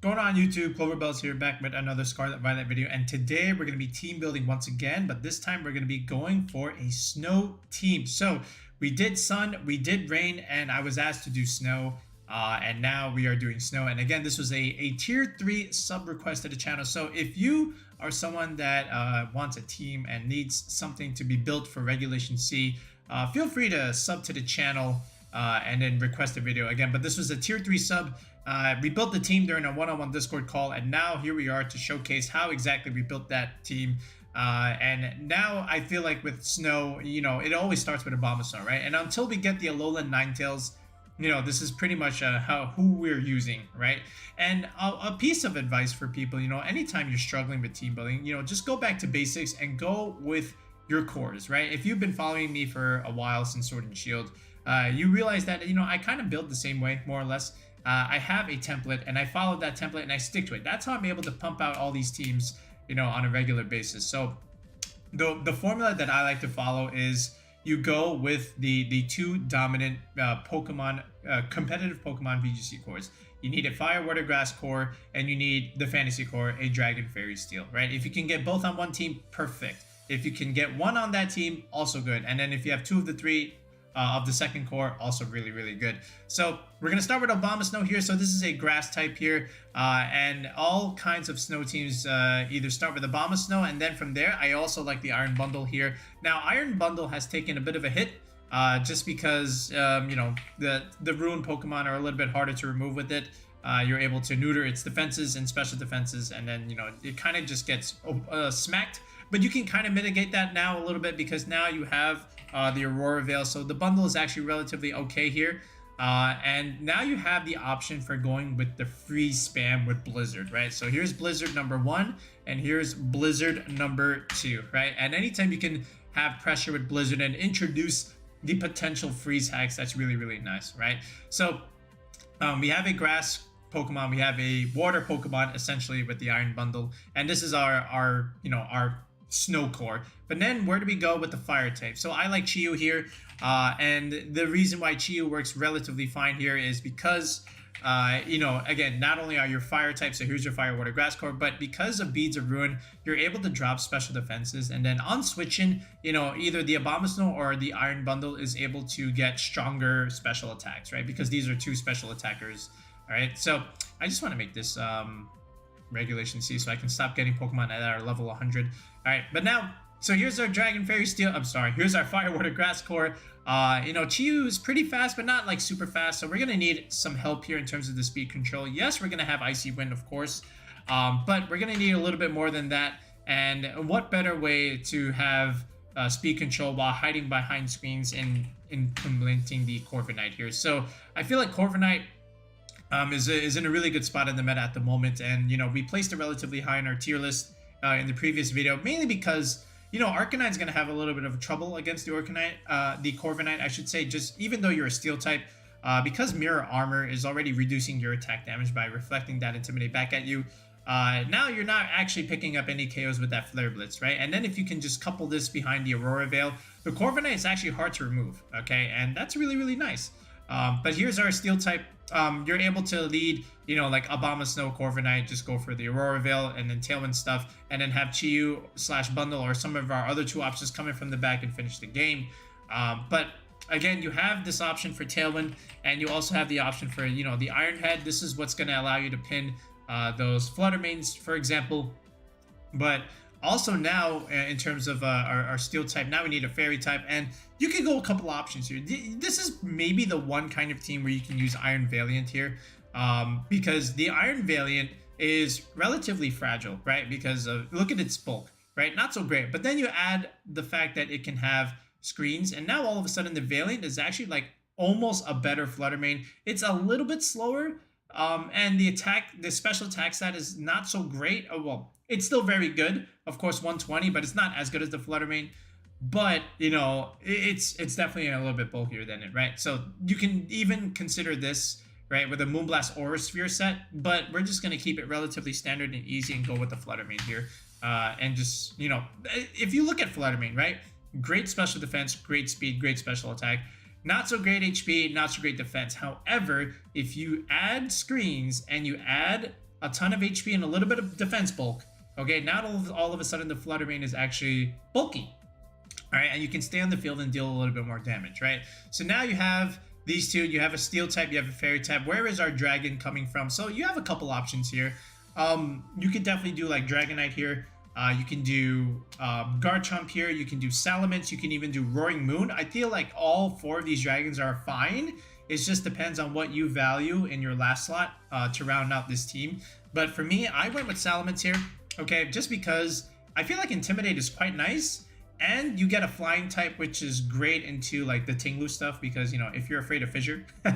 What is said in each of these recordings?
Going on YouTube, Cloverbell's here back with another Scarlet Violet video, and today we're going to be team building once again, but this time we're going to be going for a snow team. So we did sun, we did rain, and I was asked to do snow, and now we are doing snow. And again, this was a tier 3 sub request to the channel. So if you are someone that wants a team and needs something to be built for Regulation C, feel free to sub to the channel and then request a video again. But this was a tier 3 sub. We built the team during a one-on-one Discord call, and now here we are to showcase how exactly we built that team. And now I feel like with snow, you know, it always starts with Abomasnow, right? And until we get the Alolan Ninetales, you know, this is pretty much who we're using, right? And a piece of advice for people, you know, anytime you're struggling with team building, you know, just go back to basics and go with your cores, right? If you've been following me for a while since Sword and Shield, you realize that, you know, I kind of build the same way, more or less. I have a template and I follow that template and I stick to it. That's how I'm able to pump out all these teams, you know, on a regular basis. So the formula that I like to follow is you go with the two dominant Pokemon, competitive Pokemon VGC cores. You need a Fire, Water, Grass core, and you need the Fantasy core, a Dragon, Fairy, Steel, right? If you can get both on one team, perfect. If you can get one on that team, also good. And then if you have two of the three, of the second core, also really, really good. So we're going to start with Abomasnow here. So this is a grass type here, and all kinds of snow teams either start with Abomasnow, and then from there, I also like the Iron Bundle here. Now, Iron Bundle has taken a bit of a hit, just because, you know, the Ruined Pokemon are a little bit harder to remove with it. You're able to neuter its defenses and special defenses, and then, you know, it kind of just gets smacked. But you can kind of mitigate that now a little bit because now you have the Aurora Veil. So the bundle is actually relatively okay here. And now you have the option for going with the freeze spam with Blizzard, right? So here's Blizzard number 1 and here's Blizzard number 2, right? And anytime you can have pressure with Blizzard and introduce the potential freeze hacks, that's really, really nice, right? So we have a grass Pokemon, we have a water Pokemon essentially with the Iron Bundle, and this is our you know, our snow core. But then where do we go with the fire type? So I like Chiyu here, and the reason why Chiyu works relatively fine here is because you know, again, not only are your fire types, so here's your fire, water, grass core, but because of Beads of Ruin, you're able to drop special defenses, and then on switching, you know, either the Abomasnow or the Iron Bundle is able to get stronger special attacks, right? Because these are two special attackers. All right, so I just want to make this Regulation C so I can stop getting Pokemon that are level 100. All right, but now, so here's our Dragon, Fairy, Steel. I'm sorry, here's our Fire, Water, Grass core. You know, Chiyu is pretty fast, but not like super fast. So we're gonna need some help here in terms of the speed control. Yes, we're gonna have Icy Wind, of course, but we're gonna need a little bit more than that. And what better way to have speed control while hiding behind screens and implementing the Corviknight here? So I feel like Corviknight is in a really good spot in the meta at the moment, and you know, we placed it relatively high in our tier list in the previous video, mainly because, you know, Arcanite's going to have a little bit of trouble against the Corviknight, I should say, just even though you're a steel type, because Mirror Armor is already reducing your attack damage by reflecting that Intimidate back at you. Now you're not actually picking up any KOs with that Flare Blitz, right? And then if you can just couple this behind the Aurora Veil, the Corviknight is actually hard to remove, okay? And that's really, really nice. But here's our steel type. You're able to lead, you know, like Abomasnow, Corviknight, just go for the Aurora Veil and then Tailwind stuff, and then have Chiyu / Bundle or some of our other two options coming from the back and finish the game. But again, you have this option for Tailwind, and you also have the option for, you know, the Iron Head. This is what's going to allow you to pin those Flutter Mains, for example. But also now, in terms of our steel type, now we need a fairy type, and you can go a couple options here. This is maybe the one kind of team where you can use Iron Valiant here, because the Iron Valiant is relatively fragile, right? Because look at its bulk, right? Not so great. But then you add the fact that it can have screens, and now all of a sudden the Valiant is actually like almost a better Flutter Mane. It's a little bit slower, and the special attack stat is not so great. Oh, well, it's still very good, of course, 120, but it's not as good as the Flutter Mane. But, you know, it's definitely a little bit bulkier than it, right? So you can even consider this, right, with a Moonblast Aura Sphere set, but we're just going to keep it relatively standard and easy and go with the Flutter Mane here. And just, you know, if you look at Flutter Mane, right, great special defense, great speed, great special attack. Not so great HP, not so great defense. However, if you add screens and you add a ton of HP and a little bit of defense bulk. Okay, now all of a sudden the Flutter Mane is actually bulky. All right, and you can stay on the field and deal a little bit more damage, right? So now you have these two. You have a steel type, you have a fairy type. Where is our dragon coming from? So you have a couple options here. You could definitely do like Dragonite here. You can do Garchomp here. You can do Salamence. You can even do Roaring Moon. I feel like all 4 of these dragons are fine. It just depends on what you value in your last slot to round out this team. But for me, I went with Salamence here. Okay, just because I feel like Intimidate is quite nice. And you get a flying type, which is great into like the Tinglu stuff because, you know, if you're afraid of Fissure. All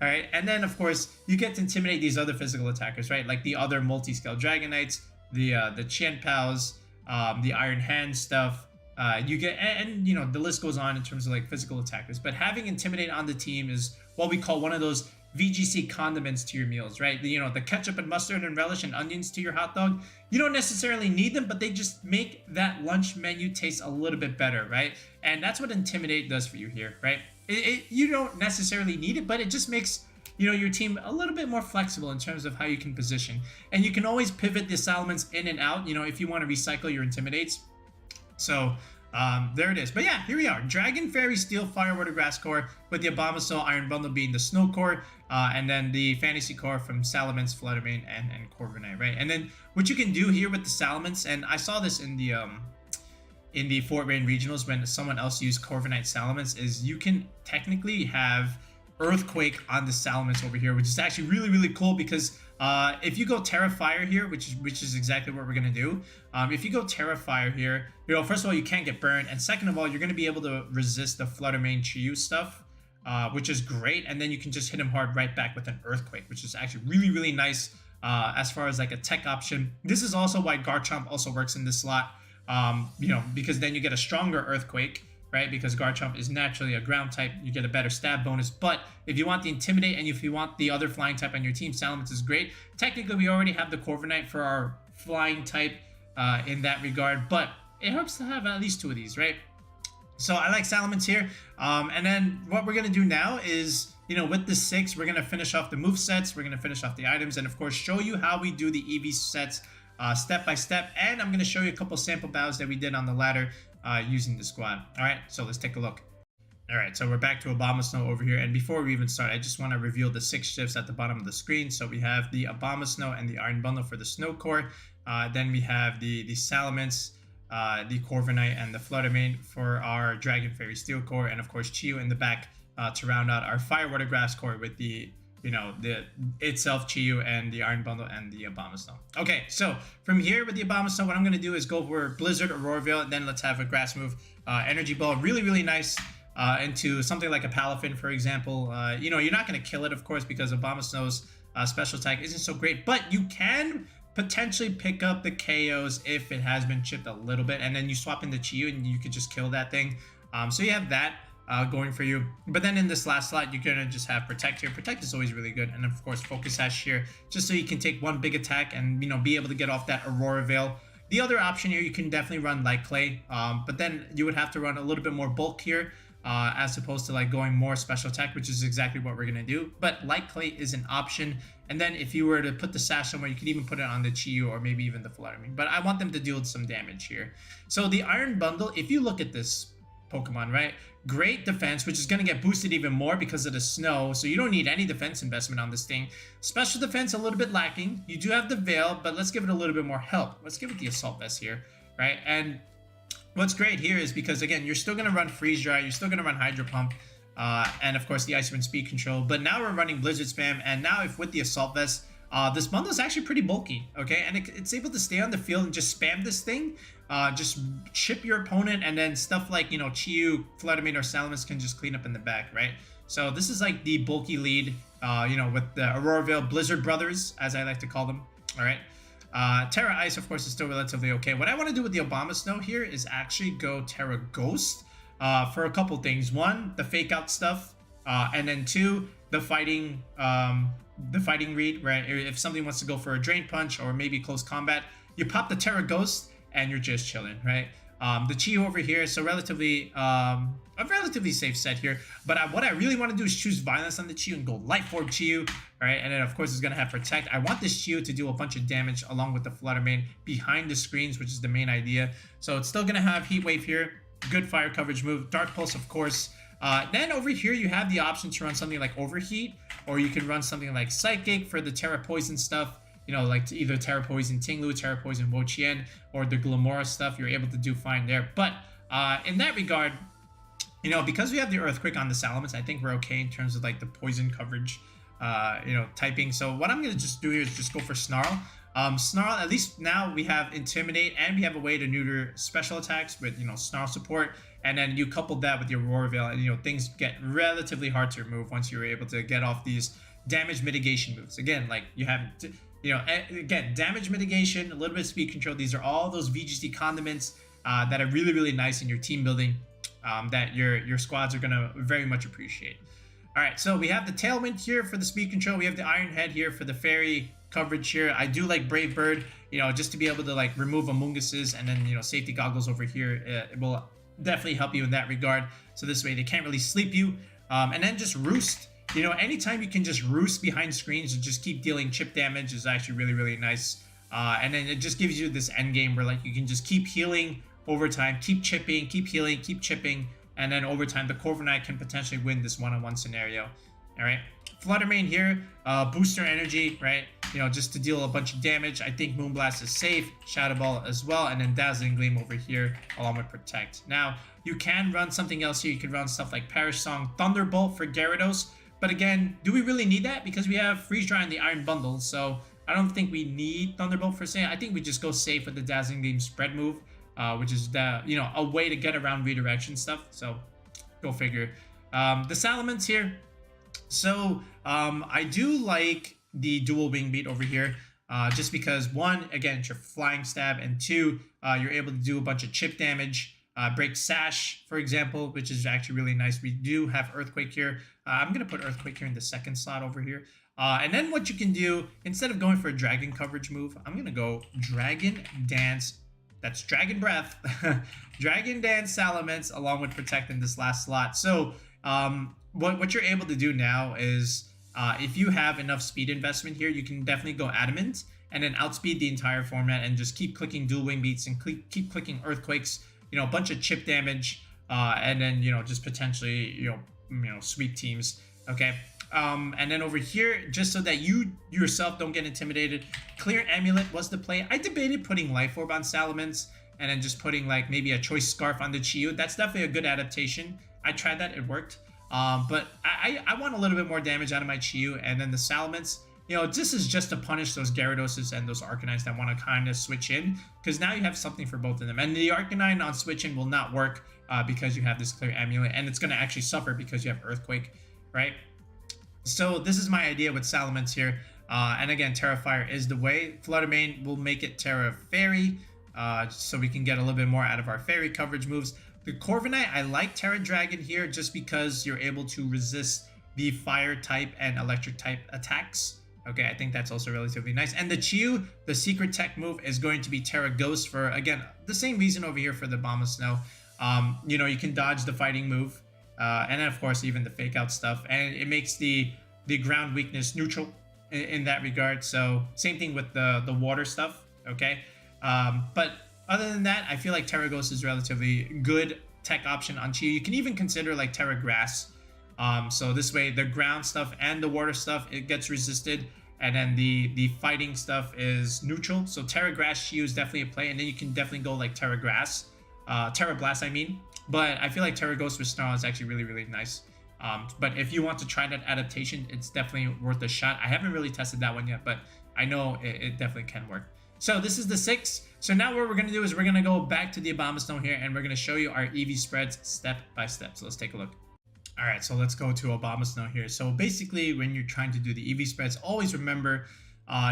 right, and then of course you get to intimidate these other physical attackers, right? Like the other multi-scale Dragonites, the Qianpaos, the Iron Hand stuff. You get, and you know, the list goes on in terms of like physical attackers. But having Intimidate on the team is what we call one of those VGC condiments to your meals, right? You know, the ketchup and mustard and relish and onions to your hot dog. You don't necessarily need them, but they just make that lunch menu taste a little bit better, right? And that's what Intimidate does for you here, right? You don't necessarily need it, but it just makes, you know, your team a little bit more flexible in terms of how you can position. And you can always pivot the Salamence in and out, you know, if you want to recycle your Intimidates. So there it is. But yeah, here we are. Dragon, Fairy, Steel, Fire, Water, Grass core, with the Abomasnow Iron Bundle being the Snow core, and then the Fantasy core from Salamence, Flutter Mane, and Corviknight, right? And then what you can do here with the Salamence, and I saw this in the Fort Wayne regionals when someone else used Corviknight Salamence, is you can technically have Earthquake on the Salamence over here, which is actually really, really cool because if you go Terra Fire here, which is exactly what we're gonna do. If you go Terra Fire here, you know, first of all, you can't get burned, and second of all, you're gonna be able to resist the Flutter Mane Chiyu stuff, which is great. And then you can just hit him hard right back with an Earthquake, which is actually really, really nice as far as like a tech option. This is also why Garchomp also works in this slot, you know, because then you get a stronger Earthquake, right? Because Garchomp is naturally a ground type, you get a better stab bonus. But if you want the Intimidate and if you want the other flying type on your team, Salamence is great. Technically, we already have the Corviknight for our flying type in that regard, but it helps to have at least 2 of these, right? So I like Salamence here. And then what we're going to do now is, you know, with the 6, we're going to finish off the movesets, we're going to finish off the items, and of course, show you how we do the EV sets step by step. And I'm going to show you a couple sample battles that we did on the ladder using the squad. All right, so let's take a look. All right, so we're back to Abomasnow over here. And before we even start, I just want to reveal the 6 shifts at the bottom of the screen. So we have the Abomasnow and the Iron Bundle for the Snow Core. Then we have the Salamence, the Corviknight, and the Flutter Mane for our Dragon, Fairy, Steel Core. And of course, Chiyu in the back to round out our Fire, Water, Grass Core with the, you know, the itself Chiyu and the Iron Bundle and the Abomasnow. Okay, so from here with the Abomasnow, what I'm going to do is go for Blizzard, Aurora Veil, and then let's have a Grass move. Energy Ball, really, really nice into something like a Palafin, for example. You know, you're not going to kill it, of course, because Abomasnow's special attack isn't so great, but you can potentially pick up the KOs if it has been chipped a little bit, and then you swap in the Chiyu and you could just kill that thing. So you have that going for you. But then in this last slot, you're gonna just have Protect here. Protect is always really good, and of course Focus Sash here, just so you can take one big attack and, you know, be able to get off that Aurora Veil. The other option here, you can definitely run Light Clay, but then you would have to run a little bit more bulk here, as opposed to like going more special attack, which is exactly what we're gonna do. But Light Clay is an option. And then if you were to put the Sash somewhere, you could even put it on the Chiyu or maybe even the Flutter Mane. But I want them to deal some damage here. So the Iron Bundle, if you look at this Pokemon, right? Great defense, which is going to get boosted even more because of the snow. So you don't need any defense investment on this thing. Special defense, a little bit lacking. You do have the Veil, but let's give it a little bit more help. Let's give it the Assault Vest here, right? And what's great here is because, again, you're still going to run Freeze Dry. You're still going to run Hydro Pump. And of course the Ice Wind Speed Control, but now we're running Blizzard Spam, and now if with the Assault Vest, this bundle is actually pretty bulky, okay, and it's able to stay on the field and just spam this thing, just chip your opponent, and then stuff like, you know, Chiyu, Flutter Mane, or Salamence can just clean up in the back, right? So this is like the bulky lead, you know, with the Aurora Veil Blizzard Brothers, as I like to call them, all right? Terra Ice, of course, is still relatively okay. What I want to do with the Abomasnow here is actually go Terra Ghost, for a couple things. One, the fake out stuff, and then 2, the fighting read, right? If somebody wants to go for a Drain Punch or maybe close combat, you pop the Terra Ghost and you're just chilling, right? The Chi over here, so relatively a relatively safe set here. But what I really want to do is choose Violence on the Chi and go Life Orb Chi. Alright, and then of course it's going to have Protect. I want this Chi to do a bunch of damage along with the Flutter Mane behind the screens, which is the main idea. So it's still going to have Heat Wave here. Good fire coverage move. Dark Pulse, of course. Then over here you have the option to run something like Overheat, or you can run something like Psychic for the Terra Poison stuff. You know, like either Terra Poison Tinglu, Terra Poison Wo-Chien, or the Glamora stuff. You're able to do fine there. But in that regard, you know, because we have the Earthquake on the Salamence, I think we're okay in terms of like the poison coverage, you know, typing. So what I'm going to just do here is just go for Snarl. Snarl, at least now we have Intimidate, and we have a way to neuter special attacks with, you know, Snarl support. And then you couple that with your Aurora Veil, and, you know, things get relatively hard to remove once you're able to get off these damage mitigation moves. Again, like you have, you know, again, damage mitigation, a little bit of speed control. These are all those VGC condiments that are really, really nice in your team building that your squads are going to very much appreciate. All right, so we have the Tailwind here for the speed control. We have the Iron Head here for the fairy coverage here. I do like Brave Bird, you know, just to be able to like remove Amoonguses, and then, you know, Safety Goggles over here. It will definitely help you in that regard. So this way they can't really sleep you. And then just Roost. You know, anytime you can just roost behind screens and just keep dealing chip damage is actually really, really nice. And then it just gives you this end game where like you can just keep healing over time, keep chipping, keep healing, keep chipping, and then over time the Corviknight can potentially win this one-on-one scenario. All right, Flutter Mane here, booster energy, right? You know, just to deal a bunch of damage. I think Moonblast is safe, Shadow Ball as well, and then Dazzling Gleam over here along with Protect. Now you can run something else here. You can run stuff like Perish Song, Thunderbolt for Gyarados. But again, do we really need that? Because we have Freeze Dry and the Iron Bundle, so I don't think we need Thunderbolt per se. I think we just go safe with the Dazzling Gleam spread move, which is the, you know, a way to get around redirection stuff. So go figure. The Salamence here. So I do like the dual wing beat over here, just because one, again, it's your flying stab, and two, you're able to do a bunch of chip damage. Break Sash, for example, which is actually really nice. We do have Earthquake here. I'm going to put Earthquake here in the second slot over here. And then what you can do, instead of going for a Dragon coverage move, I'm going to go Dragon Dance. That's Dragon Breath. Dragon Dance Salamence along with Protect in this last slot. So what you're able to do now is if you have enough speed investment here, you can definitely go Adamant and then outspeed the entire format and just keep clicking dual wing beats and keep clicking Earthquakes. You know, a bunch of chip damage, and then, you know, just potentially, you know, sweep teams. Okay. And then over here, just so that you yourself don't get intimidated, Clear Amulet was the play. I debated putting Life Orb on Salamence and then just putting like maybe a Choice Scarf on the Chi-Yu. That's definitely a good adaptation. I tried that, it worked. But I want a little bit more damage out of my Chi-Yu, and then the Salamence, you know, this is just to punish those Gyarados and those Arcanites that want to kind of switch in, because now you have something for both of them. And the Arcanine on switch in will not work because you have this Clear Amulet, and it's going to actually suffer because you have Earthquake, right? So this is my idea with Salamence here. And again, Terra Fire is the way. Flutter Mane will make it Terra Fairy, so we can get a little bit more out of our Fairy coverage moves. The Corviknight, I like Terra Dragon here just because you're able to resist the Fire type and Electric type attacks. Okay, I think that's also relatively nice. And the Chi-Yu, the secret tech move is going to be Terra Ghost for, again, the same reason over here for the Bomb of Snow. You know, you can dodge the fighting move, and then of course even the fake out stuff, and it makes the ground weakness neutral in that regard. So same thing with the water stuff. Okay, but other than that, I feel like Terra Ghost is relatively good tech option on Chi-Yu. You can even consider like Terra Grass. So this way the ground stuff and the water stuff, it gets resisted, and then the fighting stuff is neutral. So Terra Grass Chi-Yu is definitely a play, and then you can definitely go like Terra Grass, Terra Blast I mean. But I feel like Terra Ghost with Snarl is actually really, really nice. But if you want to try that adaptation, it's definitely worth a shot. I haven't really tested that one yet, but I know it definitely can work. So this is the 6. So now what we're going to do is we're going to go back to the Abomasnow here, and we're going to show you our EV spreads step by step. So let's take a look. All right, so let's go to Abomasnow here. So basically, when you're trying to do the EV spreads, always remember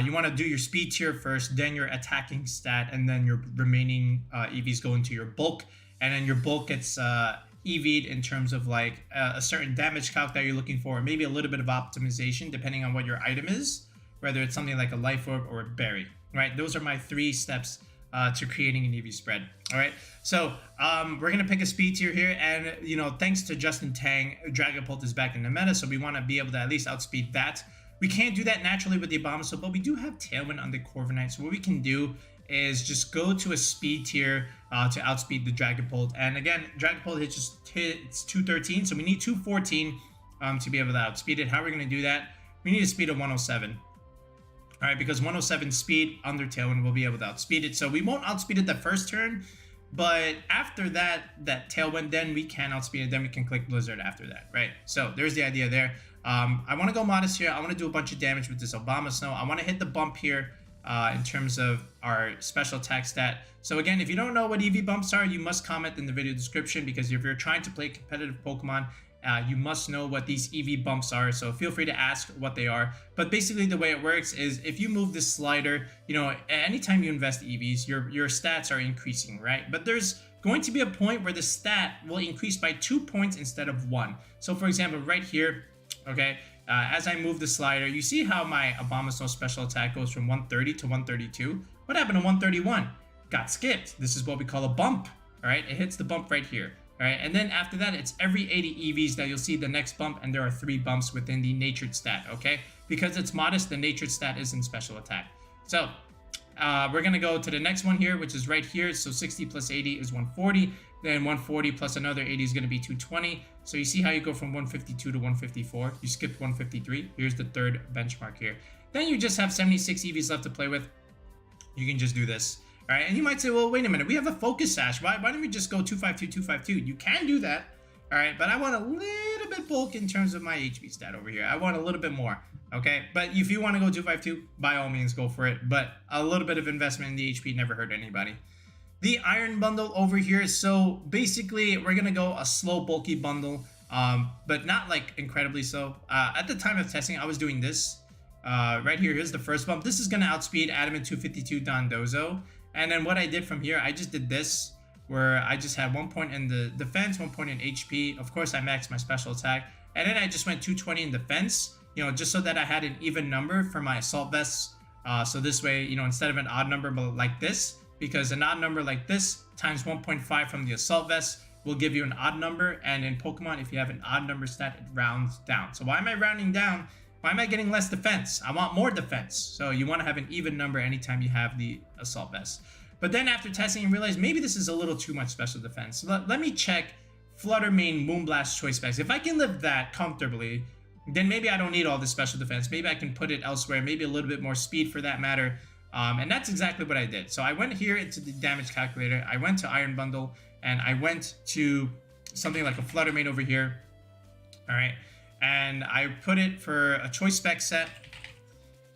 you want to do your speed tier first, then your attacking stat, and then your remaining EVs go into your bulk. And then your bulk gets EV'd in terms of like a certain damage calc that you're looking for, or maybe a little bit of optimization depending on what your item is, whether it's something like a Life Orb or a Berry, right? Those are my 3 steps to creating an EV spread. All right, so we're gonna pick a speed tier here, and you know, thanks to Justin Tang, Dragapult is back in the meta, so we want to be able to at least outspeed that. We can't do that naturally with the Abomasnow, but we do have Tailwind on the Corviknight, so what we can do is just go to a speed tier to outspeed the Dragapult. And again, Dragapult hits 213, so we need 214 to be able to outspeed it. How are we going to do that? We need a speed of 107. All right, because 107 speed under Tailwind will be able to outspeed it. So we won't outspeed it the first turn, but after that Tailwind, then we can outspeed it. Then we can click Blizzard after that, right? So there's the idea there. I want to go modest here. I want to do a bunch of damage with this Abomasnow. I want to hit the bump here in terms of our special attack stat. So again, if you don't know what EV bumps are, you must comment in the video description, because if you're trying to play competitive Pokemon, you must know what these EV bumps are. So feel free to ask what they are. But basically the way it works is if you move this slider, you know, anytime you invest EVs, your stats are increasing, right? But there's going to be a point where the stat will increase by 2 points instead of 1. So for example, right here, okay, as I move the slider, you see how my Abomasnow special attack goes from 130 to 132. What happened to 131? Got skipped. This is what we call a bump. All right, it hits the bump right here. All right, and then after that, it's every 80 EVs that you'll see the next bump, and there are 3 bumps within the natured stat, okay? Because it's modest, the natured stat is in special attack. So we're gonna go to the next one here, which is right here. So 60 plus 80 is 140. Then 140 plus another 80 is gonna be 220. So you see how you go from 152 to 154. You skipped 153. Here's the third benchmark here. Then you just have 76 EVs left to play with. You can just do this. All right, and you might say, well, wait a minute, we have a focus sash. Why don't we just go 252, 252? You can do that, all right, but I want a little bit bulk in terms of my HP stat over here. I want a little bit more, okay? But if you want to go 252, by all means, go for it. But a little bit of investment in the HP never hurt anybody. The Iron Bundle over here, so basically, we're going to go a slow, bulky bundle, but not, like, incredibly so. At the time of testing, I was doing this. Right here, here's the first bump. This is going to outspeed Adamant 252 Dondozo. And then what I did from here, I just did this, where I just had 1 point in the defense, 1 point in HP. Of course, I maxed my special attack. And then I just went 220 in defense, you know, just so that I had an even number for my assault vests. So this way, you know, instead of an odd number like this, because an odd number like this times 1.5 from the assault vest will give you an odd number. And in Pokemon, if you have an odd number stat, it rounds down. So why am I rounding down? Why am I getting less defense? I want more defense. So you want to have an even number anytime you have the assault vest. But then after testing, you realize maybe this is a little too much special defense. Let me check Flutter Mane Moonblast Choice Specs. If I can live that comfortably, then maybe I don't need all this special defense. Maybe I can put it elsewhere, maybe a little bit more speed for that matter. And that's exactly what I did. So I went here into the damage calculator. I went to Iron Bundle, and I went to something like a Flutter Mane over here. All right. And I put it for a choice spec set.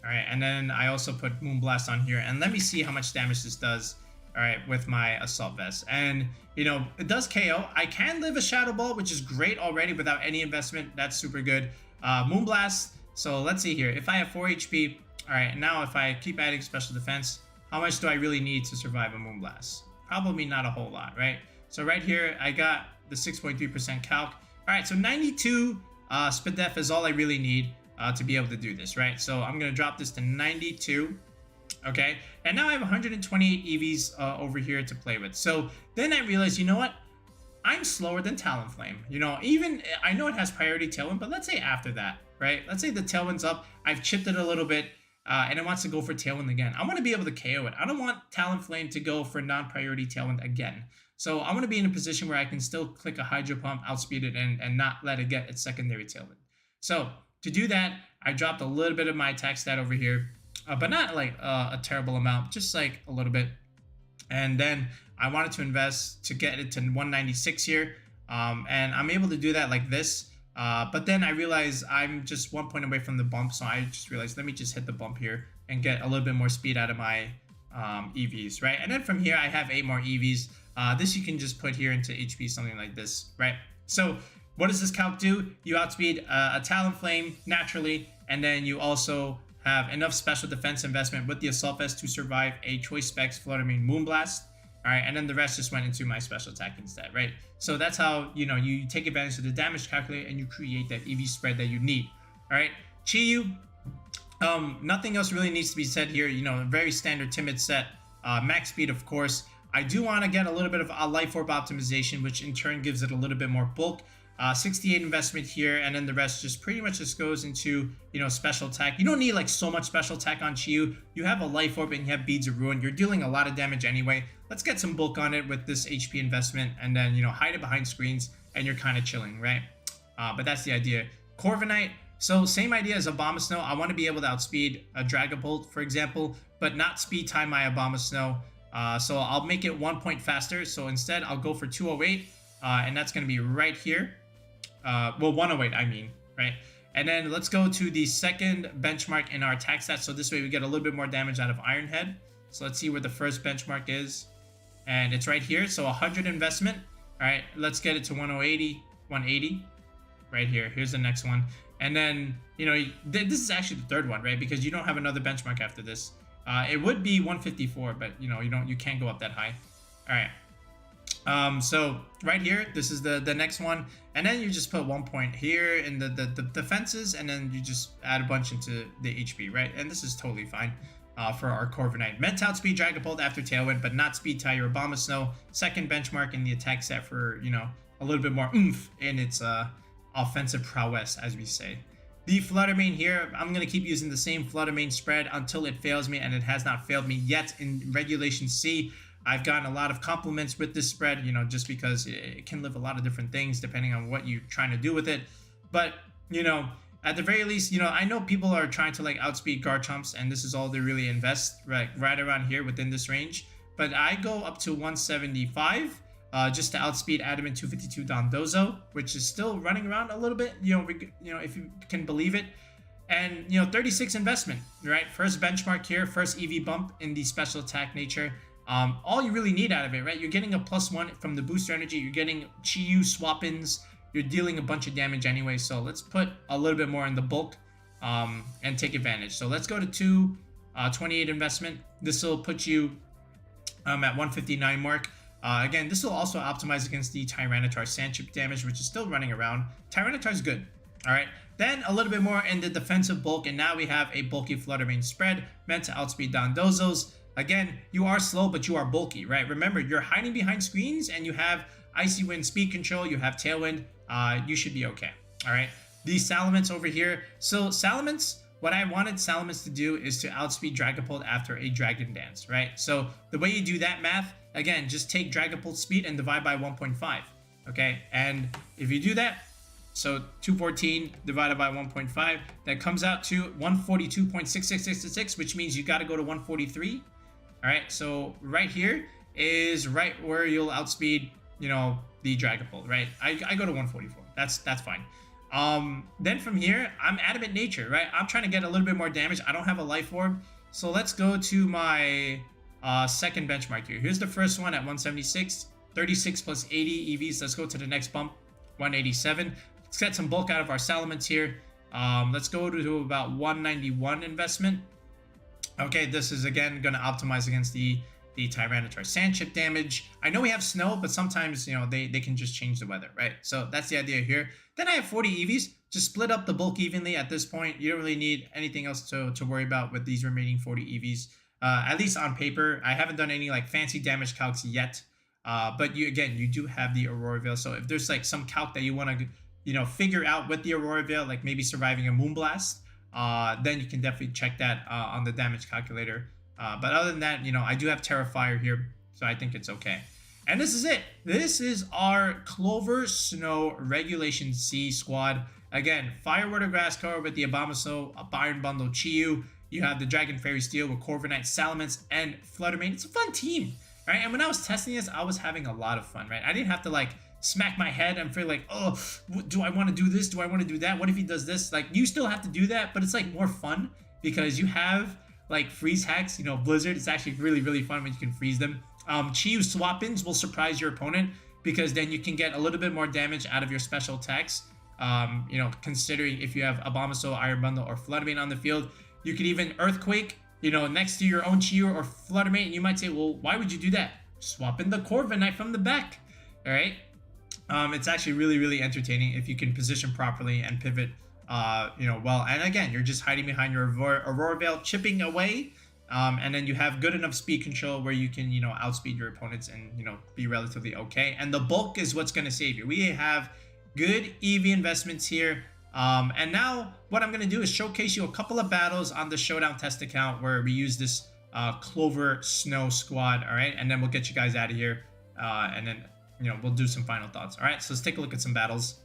All right, and then I also put Moonblast on here. And let me see how much damage this does, all right, with my Assault Vest. And, you know, it does KO. I can live a Shadow Ball, which is great already without any investment. That's super good. Moonblast, so let's see here. If I have 4 HP, all right, now if I keep adding special defense, how much do I really need to survive a Moonblast? Probably not a whole lot, right? So right here, I got the 6.3% calc. All right, so 92 SPDEF is all I really need to be able to do this, right? So I'm going to drop this to 92, okay? And now I have 128 EVs over here to play with. So then I realized, you know what? I'm slower than Talonflame. You know, even, I know it has priority Tailwind, but let's say after that, right? Let's say the Tailwind's up, I've chipped it a little bit, and it wants to go for Tailwind again. I want to be able to KO it. I don't want Talonflame to go for non-priority Tailwind again. So I want to be in a position where I can still click a Hydro Pump, outspeed it, and not let it get its secondary Tailwind. So to do that, I dropped a little bit of my attack stat over here, but not like a terrible amount, just like a little bit. And then I wanted to invest to get it to 196 here, and I'm able to do that like this. But then I realized I'm just 1 point away from the bump, so I just realized, let me just hit the bump here and get a little bit more speed out of my EVs, right? And then from here, I have 8 more EVs. This you can just put here into HP, something like this, right? So what does this calc do? You outspeed a Talonflame naturally, and then you also have enough special defense investment with the Assault Vest to survive a Choice Specs Flutter Mane Moonblast. All right, and then the rest just went into my special attack instead, right? So that's how, you know, you take advantage of the damage calculator and you create that EV spread that you need. All right, Chiyu, nothing else really needs to be said here. You know, a very standard timid set. max speed, of course. I do want to get a little bit of a life orb optimization, which in turn gives it a little bit more bulk. 68 investment here, and then the rest just pretty much just goes into, you know, special attack. You don't need like so much special attack on Chiyu. You have a life orb and you have beads of ruin. You're dealing a lot of damage anyway. Let's get some bulk on it with this HP investment, and then, you know, hide it behind screens, and you're kind of chilling, right? But that's the idea. Corviknight. So same idea as Abomasnow. I want to be able to outspeed a Dragapult, for example, but not speed time my Abomasnow. So I'll make it 1 point faster. So instead, I'll go for 208, and that's going to be right here. Well, 108, I mean, right? And then let's go to the second benchmark in our attack stat. So this way we get a little bit more damage out of Iron Head. So let's see where the first benchmark is. And it's right here. So 100 investment. All right, let's get it to 180. Right here. Here's the next one. And then, you know, this is actually the third one, right? Because you don't have another benchmark after this. It would be 154, but you know, you can't go up that high. All right. So right here, this is the next one, and then you just put 1 point here in the defenses, and then you just add a bunch into the HP, right? And this is totally fine for our Corviknight. Meant to outspeed Dragapult after Tailwind, but not speed tie your Abomasnow. Second benchmark in the attack set for, you know, a little bit more oomph in its offensive prowess, as we say. The Flutter Mane here, I'm going to keep using the same Flutter Mane spread until it fails me, and it has not failed me yet in Regulation C. I've gotten a lot of compliments with this spread, you know, just because it can live a lot of different things depending on what you're trying to do with it. But, you know, at the very least, you know, I know people are trying to like outspeed Garchomps, and this is all they really invest, right around here within this range. But I go up to 175 just to outspeed Adamant 252 Dondozo, which is still running around a little bit, you know, if you can believe it. And, you know, 36 investment, right? First benchmark here, first EV bump in the special attack nature. All you really need out of it, right? You're getting a +1 from the booster energy. You're getting Chiyu swap-ins. You're dealing a bunch of damage anyway. So let's put a little bit more in the bulk and take advantage. So let's go to 228 investment. This will put you at 159 mark. Again, this will also optimize against the Tyranitar Sandchip damage, which is still running around. Tyranitar is good. All right. Then a little bit more in the defensive bulk, and now we have a bulky Flutter Mane spread meant to outspeed Dondozos. Again, you are slow, but you are bulky, right? Remember, you're hiding behind screens, and you have Icy Wind speed control. You have Tailwind. You should be okay. All right. These Salamence over here. So Salamence, what I wanted Salamence to do is to outspeed Dragapult after a Dragon Dance, right? So the way you do that math, again, just take Dragapult's speed and divide by 1.5, okay? And if you do that, so 214 divided by 1.5, that comes out to 142.6666, which means you got to go to 143. All right, so right here is right where you'll outspeed, you know, the Dragapult, right? I go to 144. That's fine. Then from here, I'm Adamant Nature, right? I'm trying to get a little bit more damage. I don't have a life orb, so let's go to my second benchmark here. Here's the first one at 176, 36 plus 80 EVs. Let's go to the next bump, 187. Let's get some bulk out of our Salamence here. Let's go to about 191 investment. Okay, this is again going to optimize against the Tyranitar Sandchip damage. I know we have snow, but sometimes, you know, they can just change the weather, right? So that's the idea here. Then I have 40 EVs. Just split up the bulk evenly at this point. You don't really need anything else to worry about with these remaining 40 EVs. At least on paper. I haven't done any like fancy damage calcs yet. But you do have the Aurora Veil. So if there's like some calc that you want to, you know, figure out with the Aurora Veil, like maybe surviving a Moonblast, then you can definitely check that on the damage calculator. But other than that, you know, I do have Terrifier here, so I think it's okay. And this is it. This is our Clover Snow Regulation C squad. Again, Fire Water Grass Cover with the Abomasnow, a Iron Bundle Chiyu. You have the Dragon Fairy Steel with Corviknight, Salamence, and Flutter Mane. It's a fun team, right? And when I was testing this, I was having a lot of fun, right? I didn't have to like smack my head and feel like, oh, do I want to do this? Do I want to do that? What if he does this? Like, you still have to do that, but it's like more fun because you have like freeze hacks. You know, Blizzard, it's actually really, really fun when you can freeze them. Chiyu swap-ins will surprise your opponent because then you can get a little bit more damage out of your special attacks. You know, considering if you have Abomasnow, Iron Bundle, or Flutter Mane on the field, you could even Earthquake, you know, next to your own Chiyu or Flutter Mane, and you might say, well, why would you do that? Swap in the Corviknight from the back, all right? It's actually really, really entertaining if you can position properly and pivot, you know, well. And again, you're just hiding behind your Aurora Veil, chipping away And then you have good enough speed control where you can, outspeed your opponents and, be relatively okay. And the bulk is what's going to save you. We have good EV investments here. And now what I'm going to do is showcase you a couple of battles on the Showdown test account where we use this Clover Snow squad. All right. And then we'll get you guys out of here. And then, we'll do some final thoughts. All right. So let's take a look at some battles.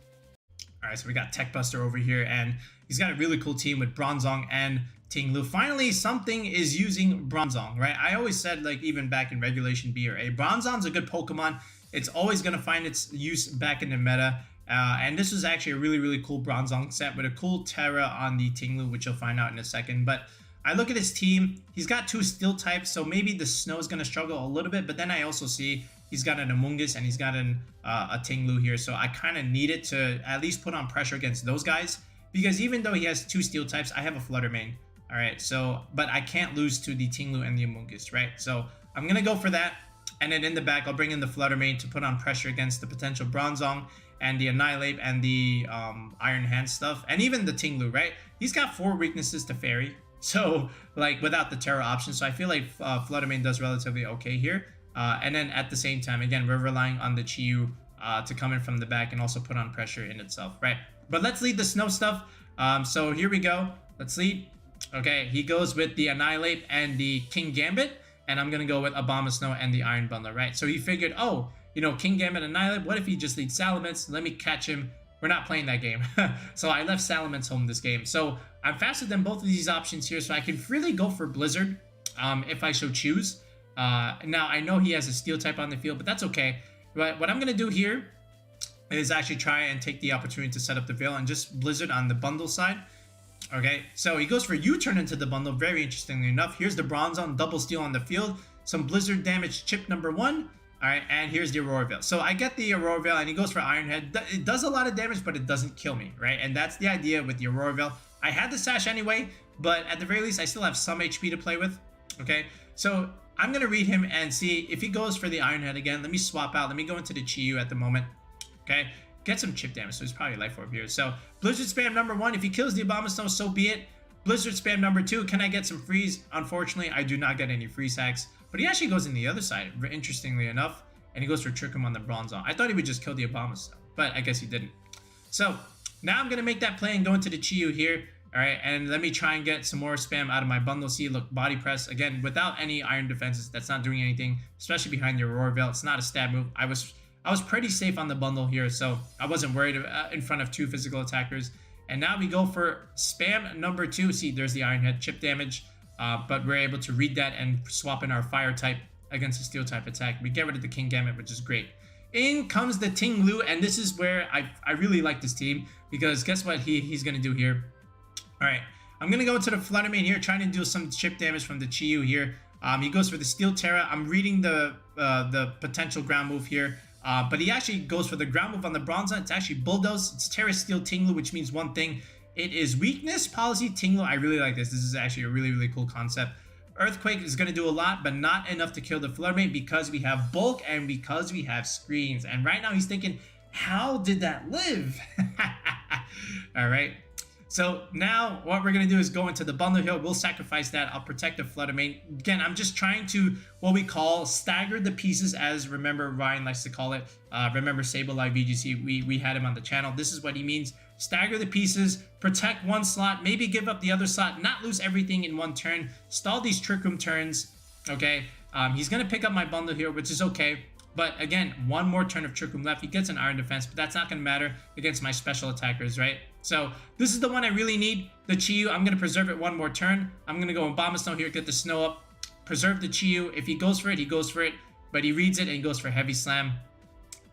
All right. So we got Tech Buster over here, and he's got a really cool team with Bronzong and Tinglu. Finally, something is using Bronzong, right? I always said, like, even back in Regulation B or A, Bronzong's a good Pokemon. It's always going to find its use back in the meta. And this was actually a really, really cool Bronzong set with a cool Tera on the Tinglu, which you'll find out in a second. But I look at his team. He's got 2 steel types, so maybe the Snow is going to struggle a little bit. But then I also see he's got an Amoonguss and he's got a Tinglu here. So I kind of need it to at least put on pressure against those guys. Because even though he has 2 steel types, I have a Flutter Mane. All right, so, but I can't lose to the Tinglu and the Amoonguss, right? So I'm going to go for that. And then in the back, I'll bring in the Flutter Mane to put on pressure against the potential Bronzong and the Annihilate and the Iron Hand stuff. And even the Tinglu, right? He's got 4 weaknesses to Fairy. So, like, without the Tera option. So I feel like Flutter Mane does relatively okay here. And then at the same time, again, we're relying on the Chiyu to come in from the back and also put on pressure in itself, right? But let's lead the Snow stuff. So here we go. Let's lead. Okay, he goes with the Annihilate and the King Gambit, and I'm gonna go with Abomasnow and the Iron Bundle, right? So he figured, oh, King Gambit, Annihilate, what if he just leads Salamence? Let me catch him. We're not playing that game. So I left Salamence home this game. So I'm faster than both of these options here, so I can freely go for Blizzard if I so choose. Now, I know he has a Steel type on the field, but that's okay. But what I'm gonna do here is actually try and take the opportunity to set up the Veil and just Blizzard on the bundle side. Okay, so he goes for U-turn into the bundle. Very interestingly enough, here's the Bronzong double steal on the field. Some Blizzard damage chip number 1. All right, and here's the Aurora Veil. So I get the Aurora Veil, and he goes for Iron Head. It does a lot of damage, but it doesn't kill me, right? And that's the idea with the Aurora Veil. I had the Sash anyway, but at the very least, I still have some HP to play with. Okay, so I'm gonna read him and see if he goes for the Iron Head again. Let me swap out. Let me go into the Chiyu at the moment. Okay. Get some chip damage, so he's probably Life Orb here. So Blizzard spam number 1. If he kills the Abomasnow, so be it. Blizzard spam number 2. Can I get some freeze? Unfortunately, I do not get any freeze hacks. But he actually goes in the other side, interestingly enough. And he goes for Trick Him on the Bronzong. I thought he would just kill the Abomasnow, but I guess he didn't. So now I'm going to make that play and go into the Chiyu here. All right, and let me try and get some more spam out of my bundle. See, look, body press. Again, without any iron defenses, that's not doing anything, especially behind the Aurora Veil. It's not a stab move. I was pretty safe on the bundle here, so I wasn't worried in front of 2 physical attackers. And now we go for spam number 2. See, there's the Iron Head chip damage, but we're able to read that and swap in our Fire type against a Steel type attack. We get rid of the King Gambit, which is great. In comes the Tinglu, and this is where I really like this team, because guess what he's going to do here? All right, I'm going to go into the Flutter Mane here, trying to do some chip damage from the Chiyu here. He goes for the Steel Tera. I'm reading the potential ground move here. But he actually goes for the ground move on the Bronzong. It's actually Bulldoze. It's Terra Steel Tinglu, which means one thing. It is weakness policy Tinglu. I really like this. This is actually a really, really cool concept. Earthquake is going to do a lot, but not enough to kill the Flutter Mane because we have bulk and because we have screens. And right now he's thinking, how did that live? All right. So now what we're going to do is go into the bundle here. We'll sacrifice that. I'll protect the Flutter Mane. Again, I'm just trying to, what we call, stagger the pieces, as remember Ryan likes to call it. Remember Sableye VGC, we had him on the channel. This is what he means. Stagger the pieces, protect one slot, maybe give up the other slot, not lose everything in one turn, stall these Trick Room turns, okay? He's going to pick up my bundle here, which is okay. But again, one more turn of Trick Room left. He gets an Iron Defense, but that's not going to matter against my special attackers, right? So this is the one I really need, the Chiyu. I'm going to preserve it one more turn. I'm going to go Abomasnow here, get the Snow up, preserve the Chiyu. If he goes for it, he goes for it. But he reads it and he goes for Heavy Slam.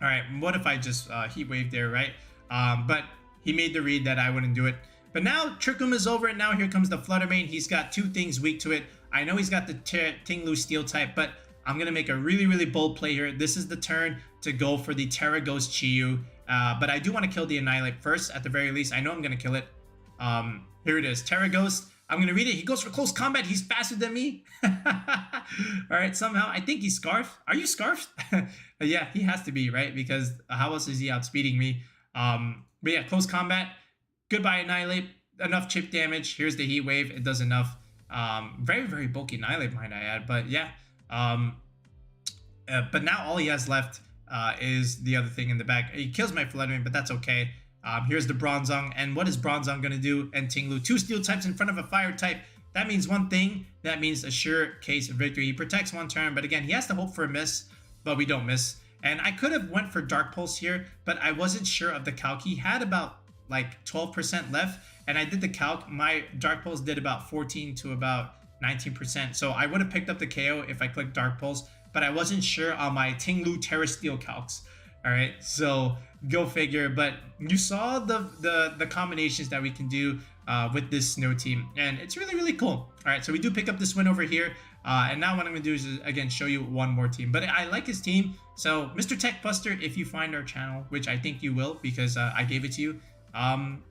All right, what if I just Heat Wave there, right? But he made the read that I wouldn't do it. But now Trick Room is over, and now here comes the Flutter Mane. He's got 2 things weak to it. I know he's got the Tinglu Steel type, but I'm going to make a really, really bold play here. This is the turn to go for the Terra Ghost Chiyu. But I do want to kill the Annihilate first, at the very least. I know I'm going to kill it. Here it is, Terra Ghost. I'm going to read it. He goes for close combat. He's faster than me. All right, somehow. I think he's Scarf. Are you Scarf? Yeah, he has to be, right? Because how else is he outspeeding me? But yeah, close combat. Goodbye, Annihilate. Enough chip damage. Here's the Heat Wave. It does enough. Very, very bulky Annihilate, might I add. But yeah, but now all he has left is the other thing in the back. He kills my Fluttermane, but that's okay. Here's the Bronzong, and what is Bronzong going to do? And Tinglu, 2 steel types in front of a fire type. That means one thing. That means a sure case of victory. He protects 1 turn, but again, he has to hope for a miss, but we don't miss. And I could have went for Dark Pulse here, but I wasn't sure of the calc. He had about like 12% left, and I did the calc. My Dark Pulse did about 14 to about 19%. So I would have picked up the KO if I clicked Dark Pulse, but I wasn't sure on my Tinglu Terra Steel calcs. All right, so go figure. But you saw the combinations that we can do with this snow team, and it's really, really cool. All right, so we do pick up this win over here. And now what I'm going to do is, again, show you one more team. But I like his team. So, Mr. Tech Buster, if you find our channel, which I think you will because I gave it to you,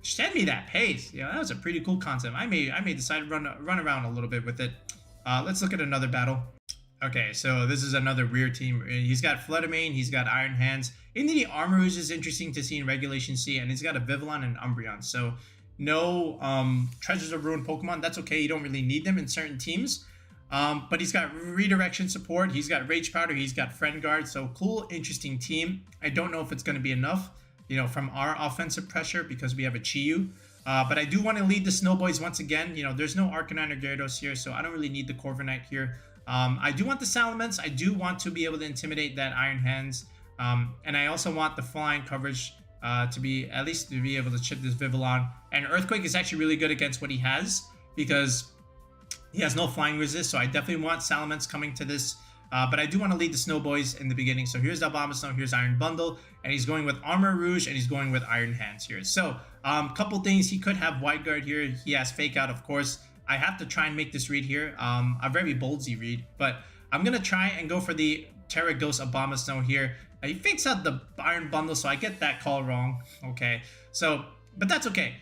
send me that pace. Yeah, that was a pretty cool concept. I may decide to run around a little bit with it. Let's look at another battle. Okay, so this is another weird team. He's got Fluttermane, he's got Iron Hands. Indie Armorous is interesting to see in Regulation C, and he's got a Vivillon and Umbreon. So, no Treasures of Ruin Pokemon. That's okay. You don't really need them in certain teams. But he's got redirection support, he's got Rage Powder, he's got Friend Guard, so cool, interesting team. I don't know if it's going to be enough, you know, from our offensive pressure because we have a Chi-Yu. But I do want to lead the Snowboys once again. You know, there's no Arcanine or Gyarados here, so I don't really need the Corviknight here. I do want the Salamence. I do want to be able to intimidate that Iron Hands. And I also want the flying coverage to be, at least to be able to chip this Vivillon. And Earthquake is actually really good against what he has because he has no flying resist, so I definitely want Salamence coming to this. But I do want to lead the Snowboys in the beginning. So here's the Abomasnow, here's Iron Bundle, and he's going with Armor Rouge, and he's going with Iron Hands here. So, couple things. He could have Wide Guard here. He has Fake Out, of course. I have to try and make this read here. A very ballsy read, but I'm going to try and go for the Terra Ghost Abomasnow here. He fakes out the Iron Bundle, so I get that call wrong. Okay, so, but that's okay.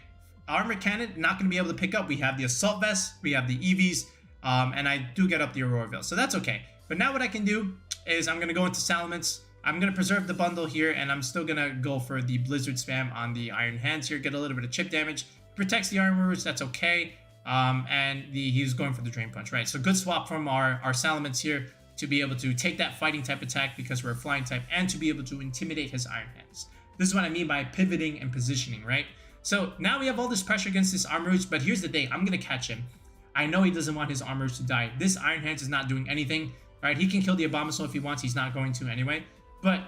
Armor Cannon, not going to be able to pick up. We have the Assault Vest, we have the EVs, and I do get up the Aurora Veil, so that's okay. But now what I can do is I'm going to go into Salamence. I'm going to preserve the bundle here, and I'm still going to go for the Blizzard Spam on the Iron Hands here, get a little bit of chip damage. Protects the Armor Rouge, that's okay. And he's going for the Drain Punch, right? So good swap from our Salamence here to be able to take that fighting type attack because we're a flying type, and to be able to intimidate his Iron Hands. This is what I mean by pivoting and positioning, right? So now we have all this pressure against this Armor Rouge, but here's the thing. I'm going to catch him. I know he doesn't want his Armor Rouge to die. This Iron Hands is not doing anything, right? He can kill the Abomasnow if he wants. He's not going to anyway. But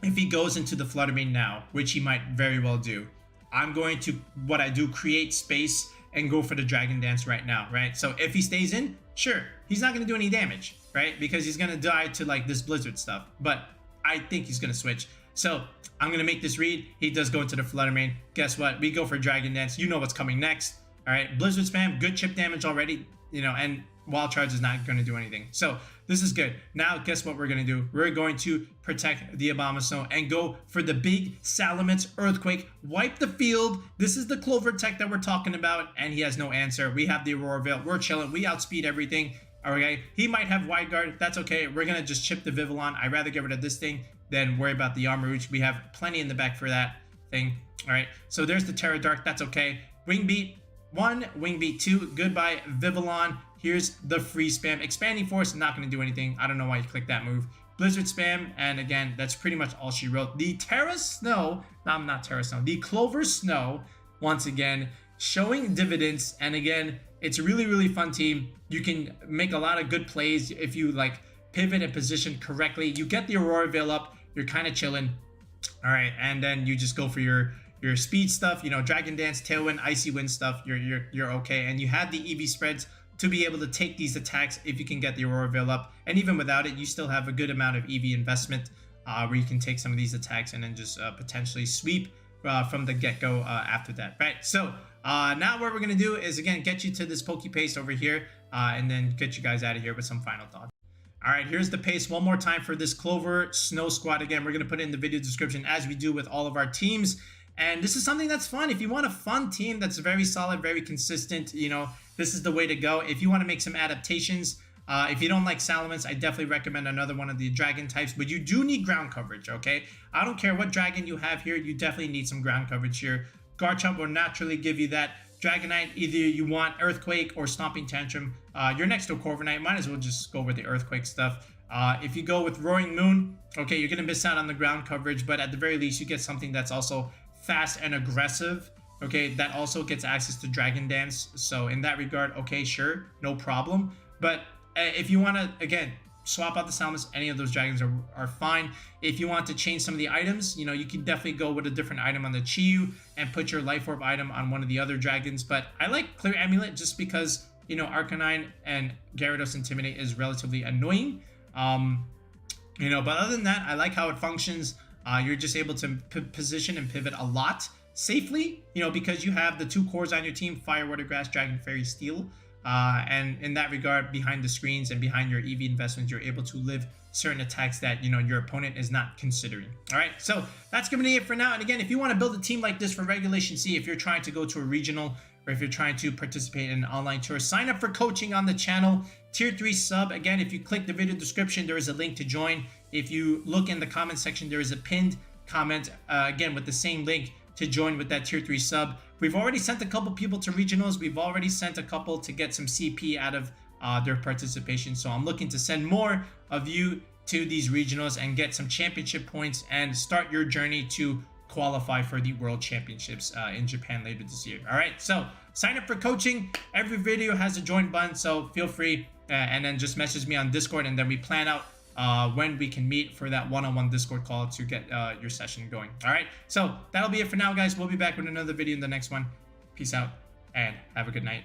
if he goes into the Fluttermane now, which he might very well do, I'm going to, what I do, create space and go for the Dragon Dance right now, right? So if he stays in, sure, he's not going to do any damage, right? Because he's going to die to like this Blizzard stuff. But I think he's going to switch. So I'm going to make this read. He does go into the Fluttermane. Guess what? We go for Dragon Dance. You know what's coming next. All right, Blizzard Spam, good chip damage already, you know, and Wild Charge is not going to do anything. So this is good. Now, guess what we're going to do? We're going to protect the Abomasnow and go for the big Salamence Earthquake. Wipe the field. This is the Clover Tech that we're talking about, and he has no answer. We have the Aurora Veil. We're chilling. We outspeed everything. Okay, he might have Wide Guard. That's okay. We're going to just chip the Vivillon. I'd rather get rid of this thing than worry about the Armor Rouge. We have plenty in the back for that thing. All right, so there's the Terra Dark. That's okay. Wing Beat 1, Wing Beat 2. Goodbye, Vivillon. Here's the Freeze Spam. Expanding Force, not going to do anything. I don't know why you clicked that move. Blizzard Spam, and again, that's pretty much all she wrote. The Terra Snow, no, not Terra Snow, the Clover Snow, once again, showing dividends. And again, it's a really, really fun team. You can make a lot of good plays if you like pivot and position correctly. You get the Aurora Veil up, you're kind of chilling. All right, and then you just go for your speed stuff, you know, Dragon Dance, Tailwind, Icy Wind stuff. You're okay, and you have the EV spreads to be able to take these attacks if you can get the Aurora Veil up. And even without it, you still have a good amount of EV investment where you can take some of these attacks and then just potentially sweep from the get-go after that, right? So now what we're going to do is, again, get you to this Pokepaste over here and then get you guys out of here with some final thoughts. All right, here's the pace one more time for this Clover Snow Squad. Again, we're going to put it in the video description as we do with all of our teams. And this is something that's fun. If you want a fun team that's very solid, very consistent, you know, this is the way to go. If you want to make some adaptations, if you don't like Salamence, I definitely recommend another one of the dragon types, but you do need ground coverage, okay? I don't care what dragon you have here, you definitely need some ground coverage here. Garchomp will naturally give you that. Dragonite, either you want Earthquake or Stomping Tantrum. You're next to a Corviknight, might as well just go with the Earthquake stuff. If you go with Roaring Moon, okay, you're gonna miss out on the ground coverage, but at the very least, you get something that's also fast and aggressive. Okay, that also gets access to Dragon Dance. So in that regard, okay, sure, no problem. But if you want to, again, swap out the Salmas, any of those dragons are fine. If you want to change some of the items, you know, you can definitely go with a different item on the Chiyu and put your Life Orb item on one of the other dragons. But I like Clear Amulet just because, you know, Arcanine and Gyarados Intimidate is relatively annoying. You know, but other than that, I like how it functions. You're just able to position and pivot a lot safely, you know, because you have the 2 cores on your team, Fire, Water, Grass, Dragon, Fairy, Steel. And in that regard, behind the screens and behind your EV investments, you're able to live certain attacks that, you know, your opponent is not considering. All right, so that's going to be it for now. And again, if you want to build a team like this for Regulation C, if you're trying to go to a regional or if you're trying to participate in an online tour, sign up for coaching on the channel. Tier 3 sub. Again, if you click the video description, there is a link to join. If you look in the comment section, there is a pinned comment, again, with the same link to join with that tier 3 sub. We've already sent a couple people to regionals. We've already sent a couple to get some CP out of their participation. So I'm looking to send more of you to these regionals and get some championship points and start your journey to qualify for the World Championships in Japan later this year. All right, so sign up for coaching. Every video has a join button, so feel free and then just message me on Discord, and then we plan out when we can meet for that one-on-one Discord call to get your session going. All right, so that'll be it for now, guys. We'll be back with another video in the next one. Peace out and have a good night.